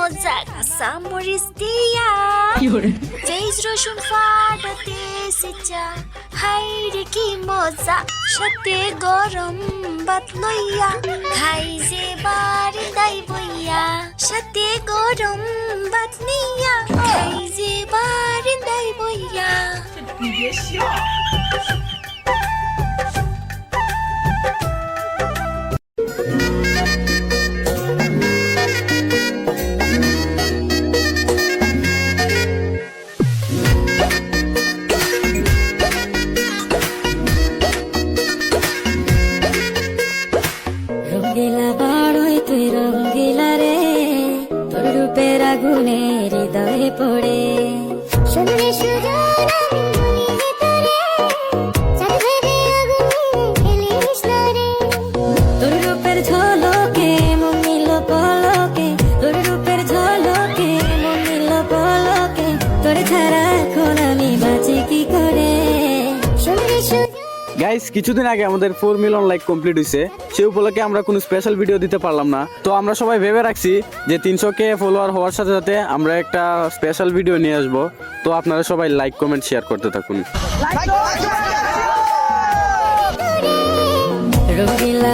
মজা কাঁচা মরিচ দিয়া পেঁয়াজ রসুন ফাটাতে সিচা হাই রে কি মজা সাথে গরম ভাত লইয়া খাই যে বারিন্দাই বইয়া সাথে গরম ভাত নিয়া খাই যে বারিন্দাই বইয়া রঙ্গিলা বাড়ই তুই রঙ্গিলা রে তোর রূপের আগুনে হৃদয়ে পড়ে শুনলে সুজন আমি তোরে চাঁদরে আগুনে খেলিস না রে তোর রূপের ঝলকে মন নিল পলকে তোর রূপের ঝলকে মন নিল পলকে তোর ছাড়া এখন আমি বাঁচি কি করে শুনলে সুজন গাইস কিছুদিন আগে আমাদের 4 মিলিয়ন লাইক কমপ্লিট হয়েছে, সেই উপলক্ষে আমরা কোনো স্পেশাল ভিডিও দিতে পারলাম না। তো আমরা সবাই ভেবে রাখছি যে 300K ফলোয়ার হওয়ার সাথে সাথে আমরা একটা স্পেশাল ভিডিও নিয়ে আসবো। তো আপনারা সবাই লাইক কমেন্ট শেয়ার করতে থাকুন। রঙ্গিলা